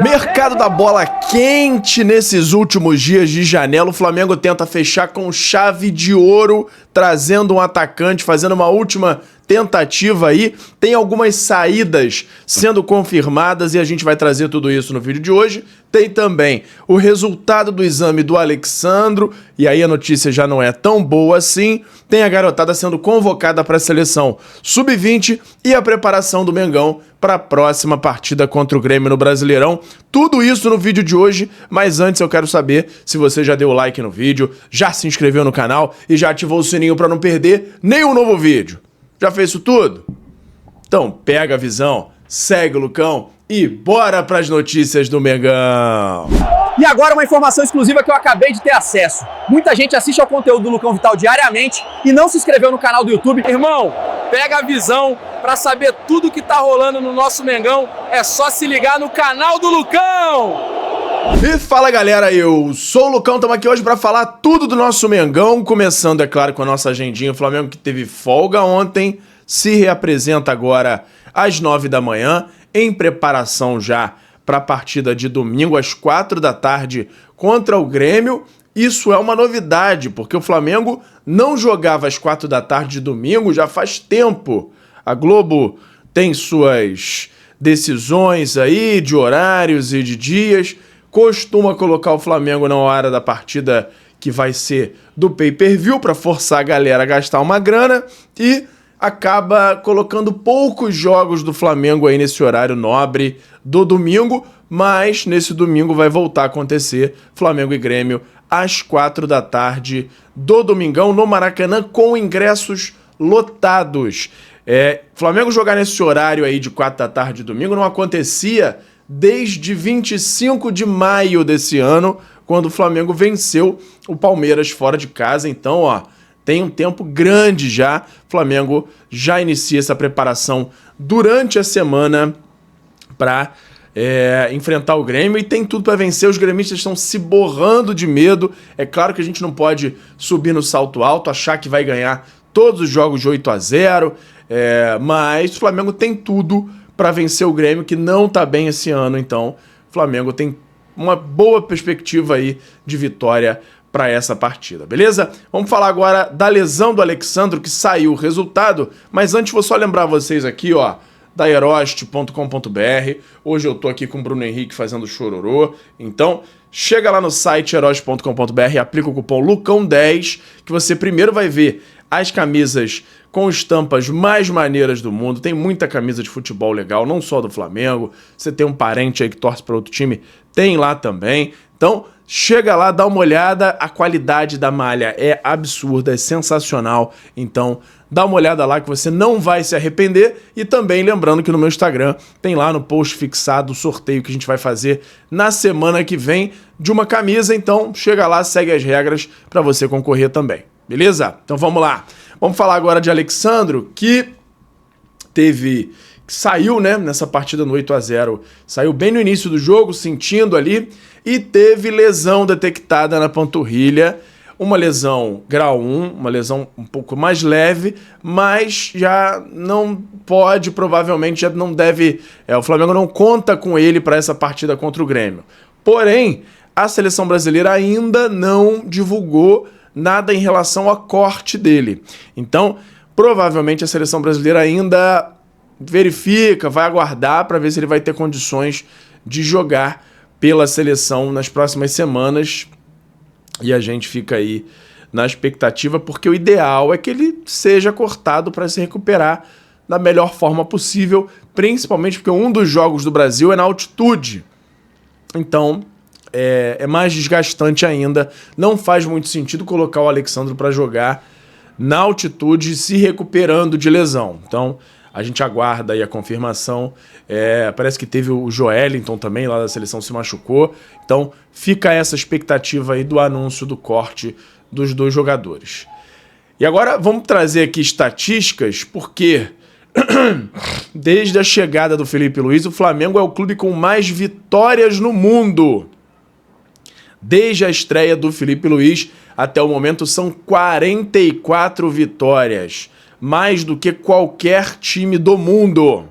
Mercado da bola quente nesses últimos dias de janela. O Flamengo tenta fechar com chave de ouro, trazendo um atacante, fazendo uma última tentativa aí. Tem algumas saídas sendo confirmadas e a gente vai trazer tudo isso no vídeo de hoje. Tem também o resultado do exame do Alexandro, e aí a notícia já não é tão boa assim. Tem a garotada sendo convocada para a seleção sub-20 e a preparação do Mengão para a próxima partida contra o Grêmio no Brasileirão. Tudo isso no vídeo de hoje, mas antes eu quero saber se você já deu like no vídeo, já se inscreveu no canal e já ativou o sininho para não perder nenhum novo vídeo. Já fez isso tudo? Então pega a visão, segue o Lucão e bora para as notícias do Mengão. E agora uma informação exclusiva que eu acabei de ter acesso. Muita gente assiste ao conteúdo do Lucão Vital diariamente e não se inscreveu no canal do YouTube. Irmão, pega a visão para saber tudo que tá rolando no nosso Mengão. É só se ligar no canal do Lucão! E fala galera, eu sou o Lucão, estamos aqui hoje para falar tudo do nosso Mengão, começando, é claro, com a nossa agendinha. O Flamengo que teve folga ontem, se reapresenta agora às 9 da manhã, em preparação já para a partida de domingo às 4 da tarde contra o Grêmio. Isso é uma novidade, porque o Flamengo não jogava às 4 da tarde de domingo já faz tempo. A Globo tem suas decisões aí de horários e de dias, costuma colocar o Flamengo na hora da partida que vai ser do pay-per-view para forçar a galera a gastar uma grana e acaba colocando poucos jogos do Flamengo aí nesse horário nobre do domingo, mas nesse domingo vai voltar a acontecer Flamengo e Grêmio às 4 da tarde do domingão no Maracanã com ingressos lotados. Flamengo jogar nesse horário aí de 4 da tarde de domingo não acontecia desde 25 de maio desse ano, quando o Flamengo venceu o Palmeiras fora de casa. Então, ó, tem um tempo grande já. O Flamengo já inicia essa preparação durante a semana para enfrentar o Grêmio e tem tudo para vencer. Os gremistas estão se borrando de medo. É claro que a gente não pode subir no salto alto, achar que vai ganhar todos os jogos de 8-0, mas o Flamengo tem tudo para vencer o Grêmio, que não tá bem esse ano. Então, o Flamengo tem uma boa perspectiva aí de vitória para essa partida, beleza? Vamos falar agora da lesão do Alexandro, que saiu o resultado, mas antes vou só lembrar vocês aqui, ó, da eroste.com.br. Hoje eu tô aqui com o Bruno Henrique fazendo chororô, então chega lá no site eroste.com.br e aplica o cupom LUCÃO10, que você primeiro vai ver as camisas com estampas mais maneiras do mundo. Tem muita camisa de futebol legal, não só do Flamengo. Você tem um parente aí que torce para outro time, tem lá também. Então, chega lá, dá uma olhada. A qualidade da malha é absurda, é sensacional. Então, dá uma olhada lá que você não vai se arrepender. E também lembrando que no meu Instagram tem lá no post fixado o sorteio que a gente vai fazer na semana que vem de uma camisa. Então, chega lá, segue as regras para você concorrer também. Beleza? Então vamos lá. Vamos falar agora de Alexandro, que saiu, né, nessa partida no 8-0. Saiu bem no início do jogo, sentindo ali, e teve lesão detectada na panturrilha. Uma lesão grau 1, uma lesão um pouco mais leve, mas já não pode, provavelmente já não deve... o Flamengo não conta com ele para essa partida contra o Grêmio. Porém, a seleção brasileira ainda não divulgou nada em relação ao corte dele. Então, provavelmente a seleção brasileira ainda verifica, vai aguardar para ver se ele vai ter condições de jogar pela seleção nas próximas semanas. E a gente fica aí na expectativa, porque o ideal é que ele seja cortado para se recuperar da melhor forma possível, principalmente porque um dos jogos do Brasil é na altitude. Então, é mais desgastante ainda. Não faz muito sentido colocar o Alexandro para jogar na altitude se recuperando de lesão. Então, a gente aguarda aí a confirmação. Parece que teve o Joelinton também, lá da seleção, se machucou. Então, fica essa expectativa aí do anúncio do corte dos dois jogadores. E agora, vamos trazer aqui estatísticas, porque desde a chegada do Felipe Luiz, o Flamengo é o clube com mais vitórias no mundo. Desde a estreia do Felipe Luiz até o momento são 44 vitórias, mais do que qualquer time do mundo.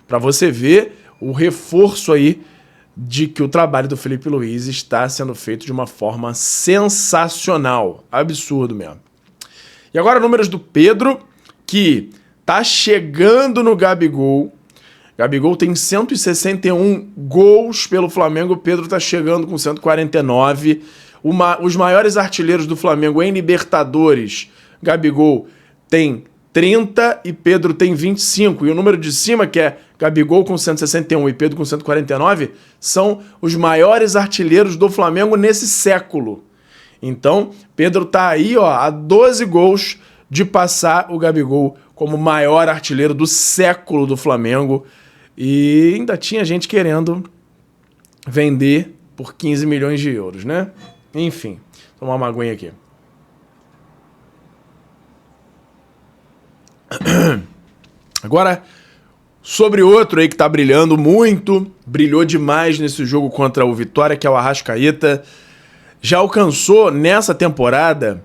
Para você ver o reforço aí de que o trabalho do Felipe Luiz está sendo feito de uma forma sensacional. Absurdo mesmo. E agora números do Pedro, que tá chegando no Gabigol. Gabigol tem 161 gols pelo Flamengo, o Pedro tá chegando com 149. Os maiores artilheiros do Flamengo em Libertadores, Gabigol tem 30 e Pedro tem 25. E o número de cima, que é Gabigol com 161 e Pedro com 149, são os maiores artilheiros do Flamengo nesse século. Então, Pedro tá aí, ó, a 12 gols de passar o Gabigol como maior artilheiro do século do Flamengo. E ainda tinha gente querendo vender por 15 milhões de euros, né? Enfim, vou tomar uma aguinha aqui. Agora, sobre outro aí que tá brilhando muito, brilhou demais nesse jogo contra o Vitória, que é o Arrascaeta. Já alcançou nessa temporada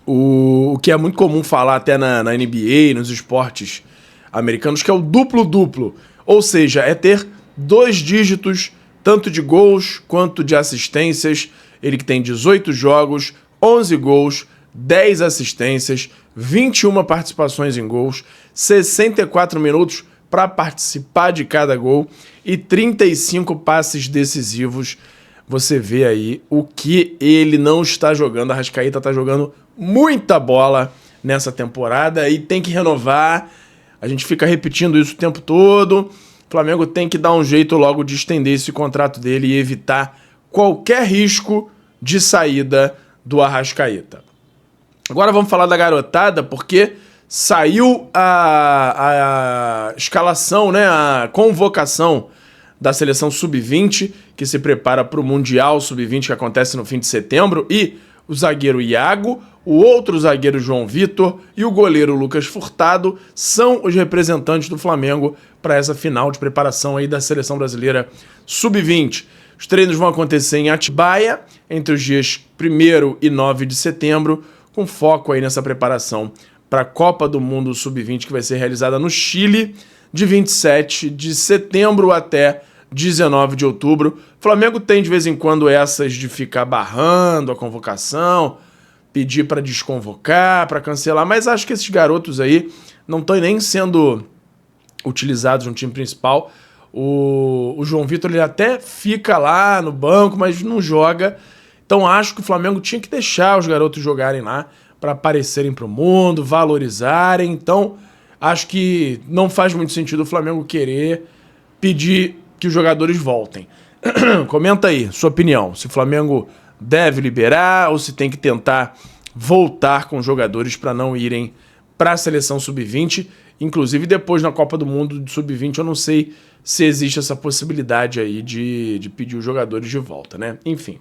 o que é muito comum falar até na NBA, nos esportes americanos, que é o duplo-duplo. Ou seja, é ter 2 dígitos, tanto de gols quanto de assistências. Ele que tem 18 jogos, 11 gols, 10 assistências, 21 participações em gols, 64 minutos para participar de cada gol e 35 passes decisivos. Você vê aí o que ele não está jogando. A Arrascaeta está jogando muita bola nessa temporada e tem que renovar. A gente fica repetindo isso o tempo todo. O Flamengo tem que dar um jeito logo de estender esse contrato dele e evitar qualquer risco de saída do Arrascaeta. Agora vamos falar da garotada, porque saiu a escalação, né, a convocação da seleção Sub-20, que se prepara para o Mundial Sub-20 que acontece no fim de setembro, e o zagueiro Iago, o outro zagueiro João Vitor e o goleiro Lucas Furtado são os representantes do Flamengo para essa final de preparação aí da seleção brasileira Sub-20. Os treinos vão acontecer em Atibaia entre os dias 1º e 9 de setembro, com foco aí nessa preparação para a Copa do Mundo Sub-20, que vai ser realizada no Chile de 27 de setembro até 19 de outubro. O Flamengo tem de vez em quando essas de ficar barrando a convocação, pedir para desconvocar, para cancelar, mas acho que esses garotos aí não estão nem sendo utilizados no time principal. O João Vitor, ele até fica lá no banco, mas não joga. Então acho que o Flamengo tinha que deixar os garotos jogarem lá para aparecerem para o mundo, valorizarem. Então acho que não faz muito sentido o Flamengo querer pedir que os jogadores voltem. Comenta aí sua opinião, se o Flamengo deve liberar ou se tem que tentar voltar com os jogadores para não irem para a seleção Sub-20. Inclusive depois na Copa do Mundo de Sub-20 eu não sei se existe essa possibilidade aí de pedir os jogadores de volta, né? Enfim.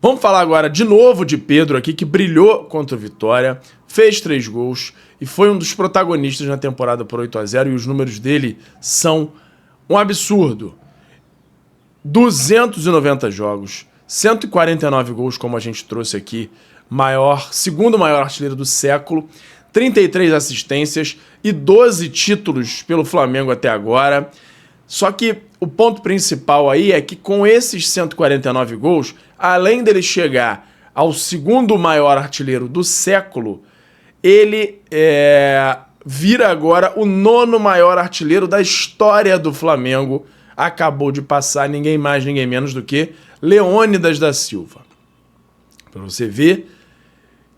Vamos falar agora de novo de Pedro aqui, que brilhou contra o Vitória, fez 3 gols e foi um dos protagonistas na temporada por 8-0, e os números dele são um absurdo. 290 jogos, 149 gols, como a gente trouxe aqui, segundo maior artilheiro do século, 33 assistências e 12 títulos pelo Flamengo até agora. Só que o ponto principal aí é que com esses 149 gols, além dele chegar ao segundo maior artilheiro do século, ele vira agora o 9º maior artilheiro da história do Flamengo. Acabou de passar ninguém mais, ninguém menos do que Leônidas da Silva. Para você ver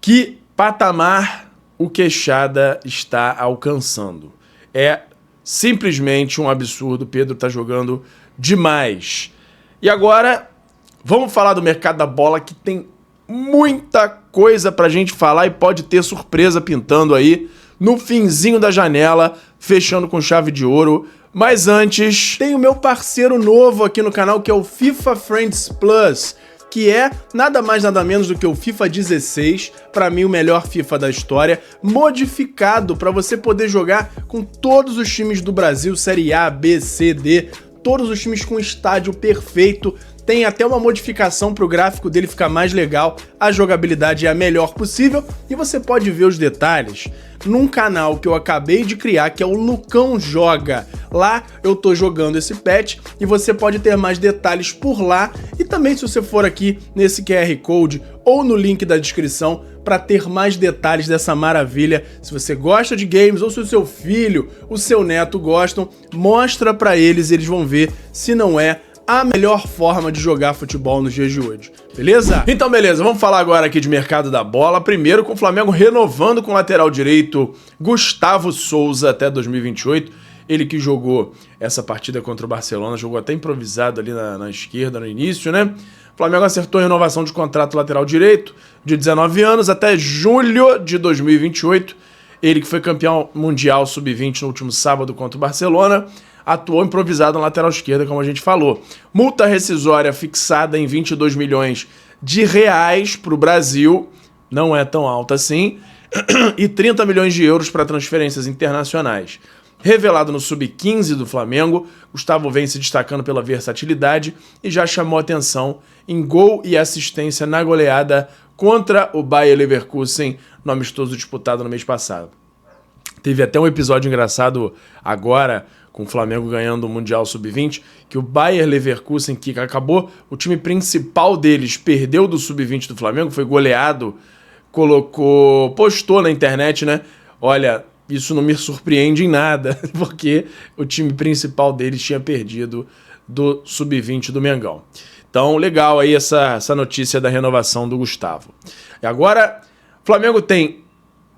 que patamar o Queixada está alcançando. É simplesmente um absurdo. Pedro tá jogando demais. E agora, vamos falar do mercado da bola, que tem muita coisa pra gente falar e pode ter surpresa pintando aí no finzinho da janela, fechando com chave de ouro. Mas antes, tem o meu parceiro novo aqui no canal, que é o FIFA Friends Plus, que é nada mais nada menos do que o FIFA 16, para mim o melhor FIFA da história, modificado para você poder jogar com todos os times do Brasil, Série A, B, C, D, todos os times com estádio perfeito, tem até uma modificação para o gráfico dele ficar mais legal, a jogabilidade é a melhor possível e você pode ver os detalhes num canal que eu acabei de criar, que é o Lucão Joga. Lá eu tô jogando esse patch e você pode ter mais detalhes por lá e também se você for aqui nesse QR Code ou no link da descrição para ter mais detalhes dessa maravilha. Se você gosta de games ou se o seu filho, o seu neto gostam, mostra para eles, eles vão ver se não é a melhor forma de jogar futebol nos dias de hoje, beleza? Então beleza, vamos falar agora aqui de mercado da bola, primeiro com o Flamengo renovando com o lateral direito Gustavo Souza até 2028, ele que jogou essa partida contra o Barcelona, jogou até improvisado ali na esquerda no início, né? O Flamengo acertou a renovação de contrato lateral direito de 19 anos até julho de 2028, ele que foi campeão mundial sub-20 no último sábado contra o Barcelona, atuou improvisado na lateral esquerda, como a gente falou. Multa rescisória fixada em 22 milhões de reais para o Brasil, não é tão alta assim, e 30 milhões de euros para transferências internacionais. Revelado no Sub-15 do Flamengo, Gustavo vem se destacando pela versatilidade e já chamou atenção em gol e assistência na goleada contra o Bayer Leverkusen no amistoso disputado no mês passado. Teve até um episódio engraçado agora, com o Flamengo ganhando o Mundial Sub-20, que o Bayer Leverkusen, que acabou, o time principal deles perdeu do Sub-20 do Flamengo, foi goleado, postou na internet, né? Olha, isso não me surpreende em nada, porque o time principal deles tinha perdido do Sub-20 do Mengão. Então, legal aí essa notícia da renovação do Gustavo. E agora, o Flamengo tem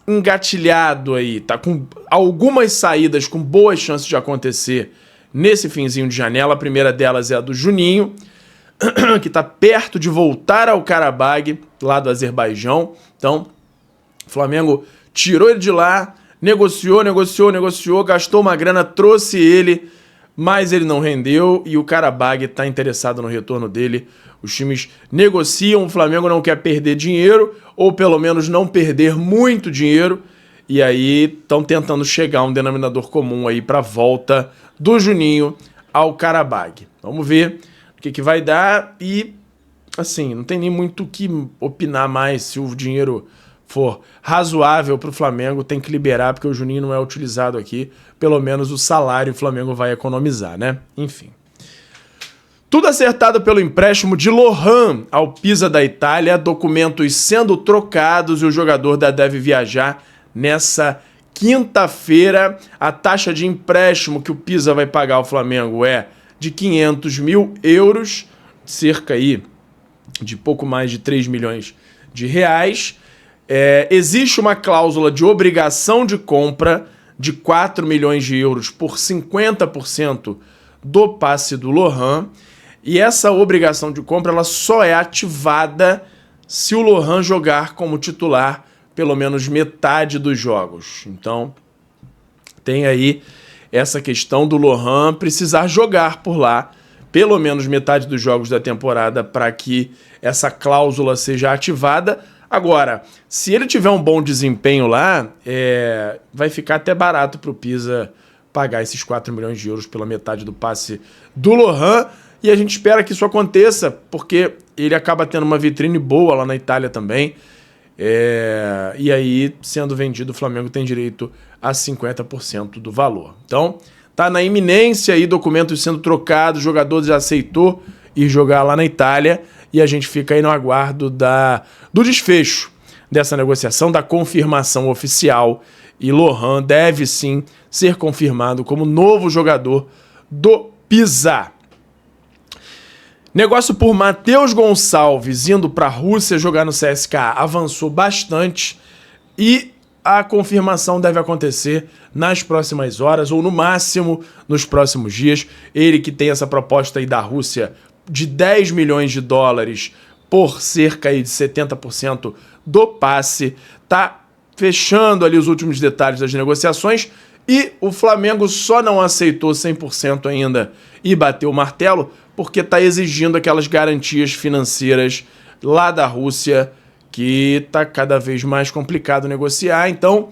engatilhado aí, tá com algumas saídas com boas chances de acontecer nesse finzinho de janela. A primeira delas é a do Juninho, que tá perto de voltar ao Karabag, lá do Azerbaijão. Então, o Flamengo tirou ele de lá, negociou, gastou uma grana, trouxe ele, mas ele não rendeu e o Karabag tá interessado no retorno dele. Os times negociam, o Flamengo não quer perder dinheiro, ou pelo menos não perder muito dinheiro, e aí estão tentando chegar a um denominador comum aí para a volta do Juninho ao Karabag. Vamos ver o que vai dar e, assim, não tem nem muito o que opinar mais. Se o dinheiro for razoável para o Flamengo, tem que liberar, porque o Juninho não é utilizado aqui, pelo menos o salário o Flamengo vai economizar, né? Enfim. Tudo acertado pelo empréstimo de Lohan ao Pisa da Itália, documentos sendo trocados e o jogador deve viajar nessa quinta-feira. A taxa de empréstimo que o Pisa vai pagar ao Flamengo é de 500 mil euros, cerca aí de pouco mais de 3 milhões de reais. Existe uma cláusula de obrigação de compra de 4 milhões de euros por 50% do passe do Lohan. E essa obrigação de compra ela só é ativada se o Lohan jogar como titular pelo menos metade dos jogos. Então, tem aí essa questão do Lohan precisar jogar por lá pelo menos metade dos jogos da temporada para que essa cláusula seja ativada. Agora, se ele tiver um bom desempenho lá, vai ficar até barato para o Pisa pagar esses 4 milhões de euros pela metade do passe do Lohan. E a gente espera que isso aconteça, porque ele acaba tendo uma vitrine boa lá na Itália também. E aí, sendo vendido, o Flamengo tem direito a 50% do valor. Então, tá na iminência aí, documentos sendo trocados, o jogador já aceitou ir jogar lá na Itália. E a gente fica aí no aguardo do desfecho dessa negociação, da confirmação oficial. E Lohan deve sim ser confirmado como novo jogador do Pisa. Negócio por Matheus Gonçalves indo para a Rússia jogar no CSKA avançou bastante e a confirmação deve acontecer nas próximas horas ou no máximo nos próximos dias. Ele que tem essa proposta aí da Rússia de 10 milhões de dólares por cerca aí de 70% do passe, tá fechando ali os últimos detalhes das negociações e o Flamengo só não aceitou 100% ainda e bateu o martelo porque está exigindo aquelas garantias financeiras lá da Rússia, que está cada vez mais complicado negociar. Então,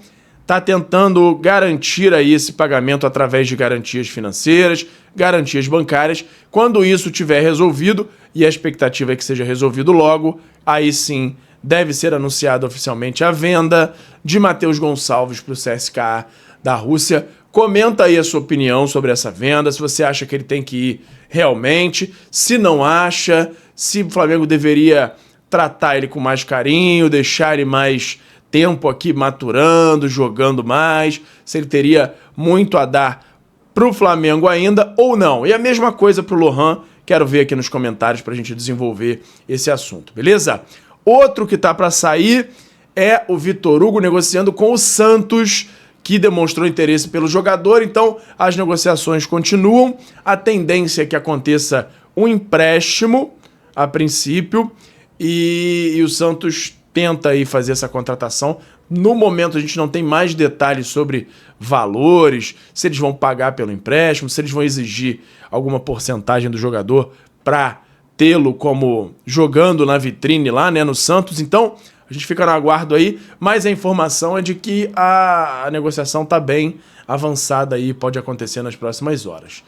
está tentando garantir aí esse pagamento através de garantias financeiras, garantias bancárias. Quando isso tiver resolvido, e a expectativa é que seja resolvido logo, aí sim deve ser anunciada oficialmente a venda de Matheus Gonçalves para o CSKA da Rússia. Comenta aí a sua opinião sobre essa venda, se você acha que ele tem que ir realmente, se não acha, se o Flamengo deveria tratar ele com mais carinho, deixar ele mais tempo aqui maturando, jogando mais, se ele teria muito a dar pro Flamengo ainda ou não. E a mesma coisa pro Lohan, quero ver aqui nos comentários pra gente desenvolver esse assunto, beleza? Outro que tá para sair é o Vitor Hugo negociando com o Santos, que demonstrou interesse pelo jogador, então as negociações continuam. A tendência é que aconteça um empréstimo, a princípio, e o Santos tenta aí fazer essa contratação. No momento a gente não tem mais detalhes sobre valores, se eles vão pagar pelo empréstimo, se eles vão exigir alguma porcentagem do jogador para tê-lo como jogando na vitrine lá, né, no Santos. Então a gente fica no aguardo aí, mas a informação é de que a negociação está bem avançada aí, pode acontecer nas próximas horas.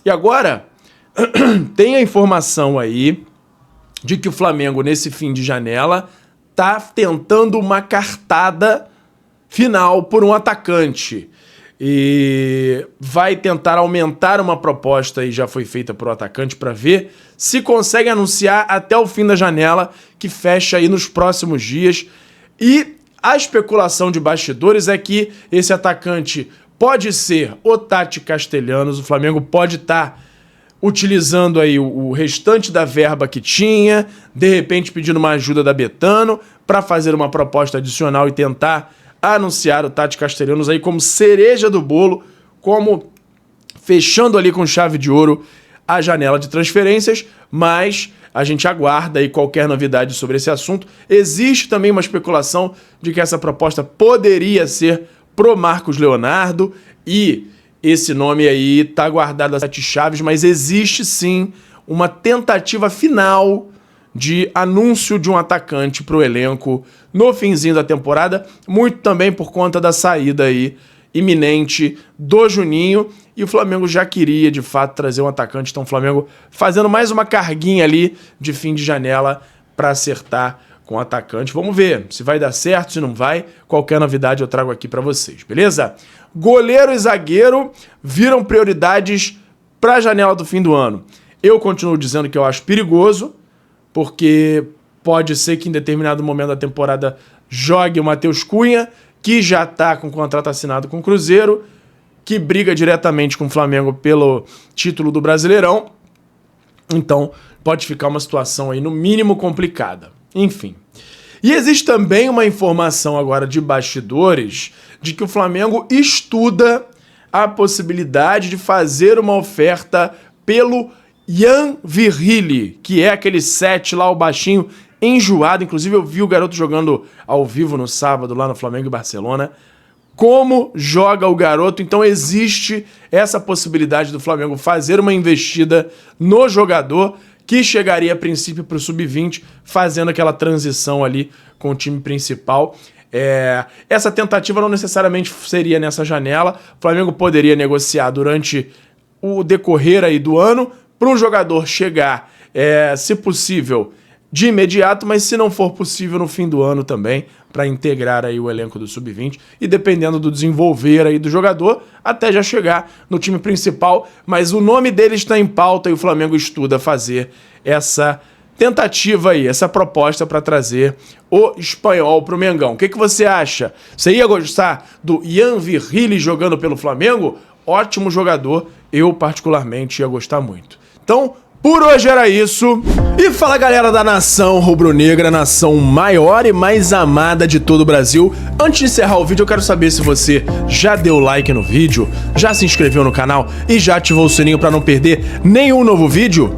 E agora, tem a informação aí de que o Flamengo, nesse fim de janela, está tentando uma cartada final por um atacante. E vai tentar aumentar uma proposta, e já foi feita para o atacante, para ver se consegue anunciar até o fim da janela, que fecha aí nos próximos dias. E a especulação de bastidores é que esse atacante pode ser o Tati Castellanos. O Flamengo pode estar utilizando aí o restante da verba que tinha, de repente pedindo uma ajuda da Betano para fazer uma proposta adicional e tentar anunciar o Tati Castellanos aí como cereja do bolo, como fechando ali com chave de ouro a janela de transferências, mas a gente aguarda aí qualquer novidade sobre esse assunto. Existe também uma especulação de que essa proposta poderia ser pro Marcos Leonardo, e esse nome aí tá guardado a 7 chaves, mas existe sim uma tentativa final de anúncio de um atacante para o elenco no finzinho da temporada, muito também por conta da saída aí iminente do Juninho, e o Flamengo já queria de fato trazer um atacante, então o Flamengo fazendo mais uma carguinha ali de fim de janela para acertar com o atacante. Vamos ver se vai dar certo, se não vai. Qualquer novidade eu trago aqui para vocês, beleza? Goleiro e zagueiro viram prioridades para a janela do fim do ano. Eu continuo dizendo que eu acho perigoso, porque pode ser que em determinado momento da temporada jogue o Matheus Cunha, que já está com contrato assinado com o Cruzeiro, que briga diretamente com o Flamengo pelo título do Brasileirão. Então pode ficar uma situação aí no mínimo complicada. Enfim. E existe também uma informação agora de bastidores de que o Flamengo estuda a possibilidade de fazer uma oferta pelo Yan Virili, que é aquele 7 lá, o baixinho, enjoado. Inclusive eu vi o garoto jogando ao vivo no sábado lá no Flamengo e Barcelona. Como joga o garoto, então existe essa possibilidade do Flamengo fazer uma investida no jogador, que chegaria a princípio para o Sub-20, fazendo aquela transição ali com o time principal. Essa tentativa não necessariamente seria nessa janela. O Flamengo poderia negociar durante o decorrer aí do ano para um jogador chegar, se possível, de imediato, mas se não for possível no fim do ano também, para integrar aí o elenco do Sub-20 e dependendo do desenvolver aí do jogador, até já chegar no time principal. Mas o nome dele está em pauta e o Flamengo estuda fazer essa tentativa aí, essa proposta para trazer o espanhol para o Mengão. O que você acha? Você ia gostar do Yan Virili jogando pelo Flamengo? Ótimo jogador, eu particularmente ia gostar muito. Então, por hoje era isso. E fala, galera da nação rubro-negra, nação maior e mais amada de todo o Brasil. Antes de encerrar o vídeo, eu quero saber se você já deu like no vídeo, já se inscreveu no canal e já ativou o sininho para não perder nenhum novo vídeo.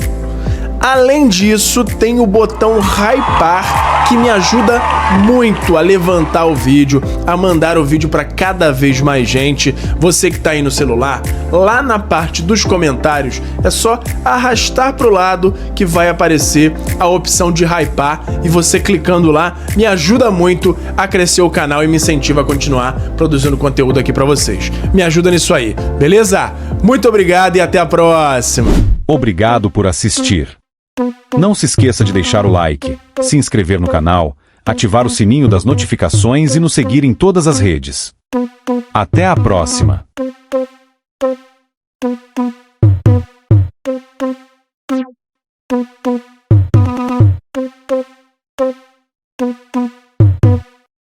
Além disso, tem o botão hypar, que me ajuda muito a levantar o vídeo, a mandar o vídeo para cada vez mais gente. Você que tá aí no celular, lá na parte dos comentários, é só arrastar pro lado que vai aparecer a opção de hypar, e você clicando lá me ajuda muito a crescer o canal e me incentiva a continuar produzindo conteúdo aqui para vocês. Me ajuda nisso aí, beleza? Muito obrigado e até a próxima. Obrigado por assistir. Não se esqueça de deixar o like, se inscrever no canal, ativar o sininho das notificações e nos seguir em todas as redes. Até a próxima! Thank you.